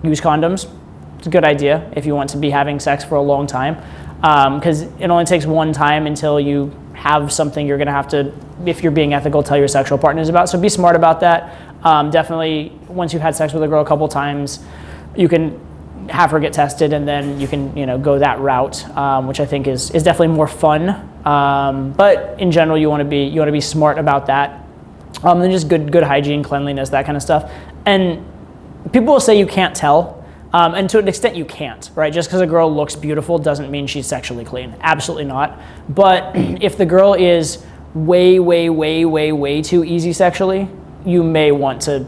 Use condoms. It's a good idea if you want to be having sex for a long time, because it only takes one time until you have something you're going to have to, if you're being ethical, tell your sexual partners about. So be smart about that. Definitely, once you've had sex with a girl a couple times, you can have her get tested, and then you can go that route, which I think is definitely more fun. But in general, you want to be smart about that. Then just good hygiene, cleanliness, that kind of stuff. And people will say you can't tell. And to an extent you can't, right? Just because a girl looks beautiful doesn't mean she's sexually clean. Absolutely not. But if the girl is way too easy sexually, you may want to,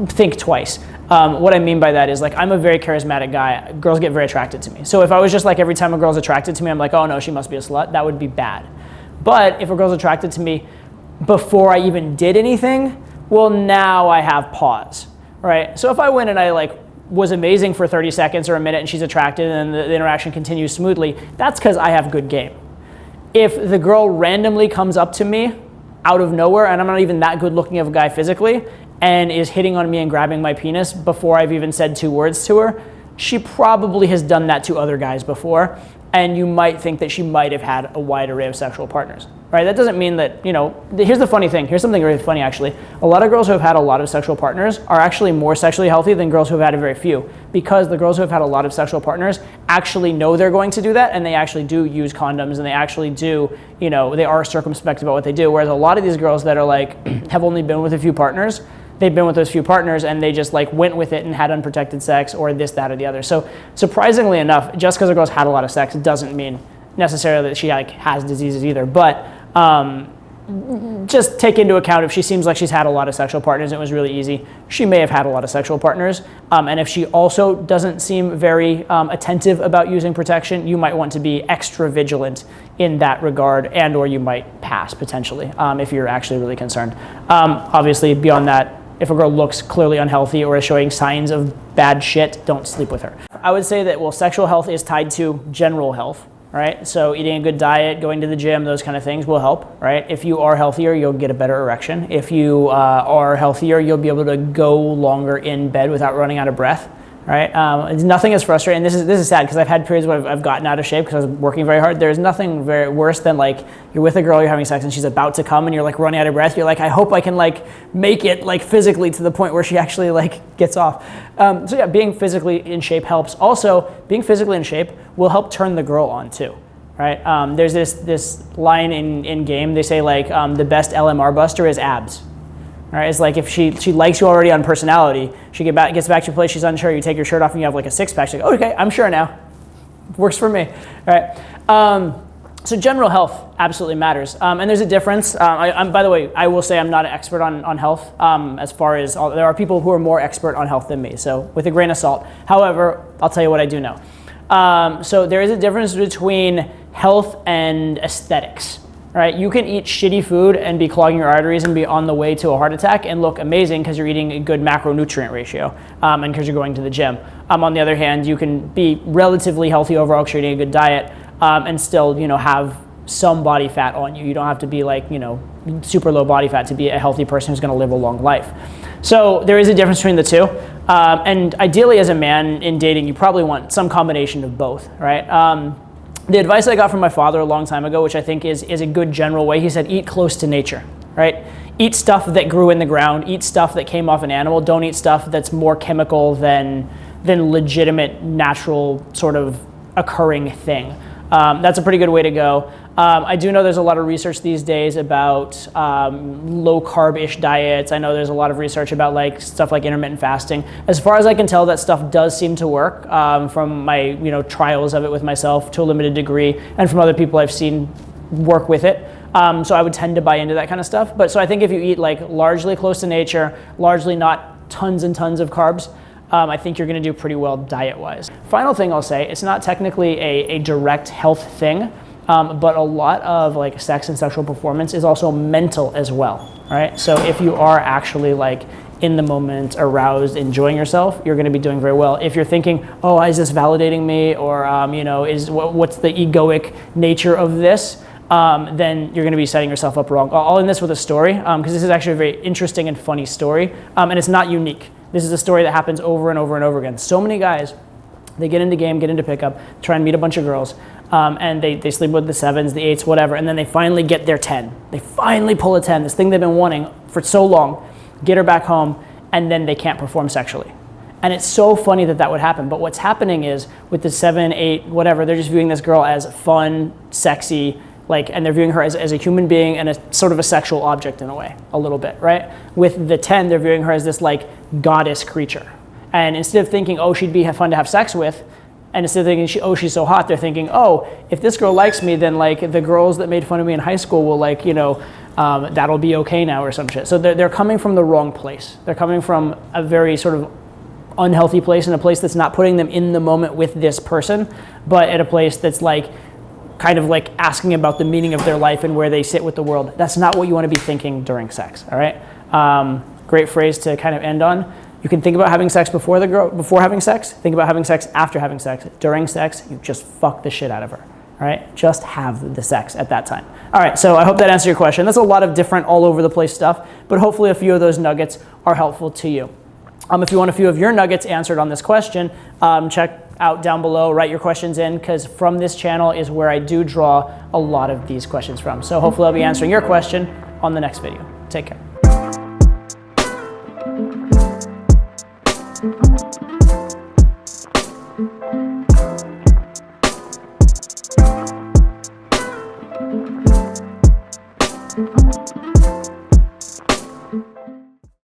think twice. What I mean by that is, like, I'm a very charismatic guy. Girls get very attracted to me. So if I was just like, every time a girl's attracted to me, I'm like, oh no, she must be a slut, that would be bad. But if a girl's attracted to me before I even did anything, well, now I have pause, right? So if I went and I was amazing for 30 seconds or a minute and she's attracted and the interaction continues smoothly, that's because I have good game. If the girl randomly comes up to me out of nowhere, and I'm not even that good looking of a guy physically, and is hitting on me and grabbing my penis before I've even said 2 words to her, she probably has done that to other guys before, and you might think that she might have had a wide array of sexual partners, right? That doesn't mean that, here's the funny thing. Here's something really funny, actually. A lot of girls who have had a lot of sexual partners are actually more sexually healthy than girls who have had a very few, because the girls who have had a lot of sexual partners actually know they're going to do that, and they actually do use condoms, and they actually do, they are circumspect about what they do, whereas a lot of these girls that are have only been with a few partners, they've been with those few partners and they just went with it and had unprotected sex, or this, that, or the other. So surprisingly enough, just because a girl's had a lot of sex doesn't mean necessarily that she has diseases either. But just take into account, if she seems like she's had a lot of sexual partners, it was really easy, she may have had a lot of sexual partners. And if she also doesn't seem very attentive about using protection, you might want to be extra vigilant in that regard, and or you might pass potentially if you're actually really concerned. Obviously, beyond that, if a girl looks clearly unhealthy or is showing signs of bad shit, don't sleep with her. I would say that, sexual health is tied to general health, right? So eating a good diet, going to the gym, those kind of things will help, right? If you are healthier, you'll get a better erection. If you are healthier, you'll be able to go longer in bed without running out of breath, right? Nothing is frustrating. This is sad, because I've had periods where I've gotten out of shape because I was working very hard. There's nothing very worse than you're with a girl, you're having sex, and she's about to come, and you're running out of breath. You're like, I hope I can make it physically to the point where she actually gets off. So yeah, being physically in shape helps. Also, being physically in shape will help turn the girl on too, right? There's this line in game. They say the best LMR buster is abs. Right, it's if she likes you already on personality, she gets back to your place, she's unsure, you take your shirt off and you have a six-pack, she's like, okay, I'm sure now. Works for me, right? So general health absolutely matters. And there's a difference. By the way, I will say I'm not an expert on health, as far as, there are people who are more expert on health than me, so with a grain of salt. However, I'll tell you what I do know. So there is a difference between health and aesthetics. Right, you can eat shitty food and be clogging your arteries and be on the way to a heart attack and look amazing because you're eating a good macronutrient ratio and because you're going to the gym. On the other hand, you can be relatively healthy overall because you're eating a good diet and still, have some body fat on you. You don't have to be super low body fat to be a healthy person who's going to live a long life. So there is a difference between the two. And ideally, as a man in dating, you probably want some combination of both, right? The advice I got from my father a long time ago, which I think is a good general way, he said, eat close to nature, right? Eat stuff that grew in the ground, eat stuff that came off an animal, don't eat stuff that's more chemical than legitimate, natural, sort of occurring thing. That's a pretty good way to go. I do know there's a lot of research these days about low-carb-ish diets. I know there's a lot of research about stuff like intermittent fasting. As far as I can tell, that stuff does seem to work from my trials of it with myself to a limited degree, and from other people I've seen work with it. So I would tend to buy into that kind of stuff. But so I think if you eat largely close to nature, largely not tons and tons of carbs, I think you're going to do pretty well diet-wise. Final thing I'll say, it's not technically a direct health thing. But a lot of sex and sexual performance is also mental as well, right? So if you are actually in the moment, aroused, enjoying yourself, you're going to be doing very well. If you're thinking, oh, is this validating me, or what's the egoic nature of this? then you're going to be setting yourself up wrong. I'll end this with a story, because this is actually a very interesting and funny story, and it's not unique. This is a story that happens over and over and over again. So many guys, they get into game, get into pickup, try and meet a bunch of girls, and they sleep with the 7s, the 8s, whatever, and then they finally get their 10. They finally pull a 10, this thing they've been wanting for so long, get her back home, and then they can't perform sexually. And it's so funny that that would happen. But what's happening is with the 7, 8, whatever, they're just viewing this girl as fun, sexy, and they're viewing her as a human being and a sort of a sexual object in a way, a little bit, right? With the 10, they're viewing her as this goddess creature. And instead of thinking, oh, she'd be fun to have sex with, and instead of thinking, oh, she's so hot, they're thinking, oh, if this girl likes me, then the girls that made fun of me in high school will that'll be okay now or some shit. So they're coming from the wrong place. They're coming from a very sort of unhealthy place, and a place that's not putting them in the moment with this person, but at a place that's kind of asking about the meaning of their life and where they sit with the world. That's not what you want to be thinking during sex, all right? Great phrase to kind of end on. You can think about having sex before having sex, think about having sex after having sex. During sex, you just fuck the shit out of her, all right? Just have the sex at that time. All right, so I hope that answered your question. That's a lot of different all over the place stuff, but hopefully a few of those nuggets are helpful to you. If you want a few of your nuggets answered on this question, check out down below, write your questions in, because from this channel is where I do draw a lot of these questions from. So hopefully I'll be answering your question on the next video. Take care.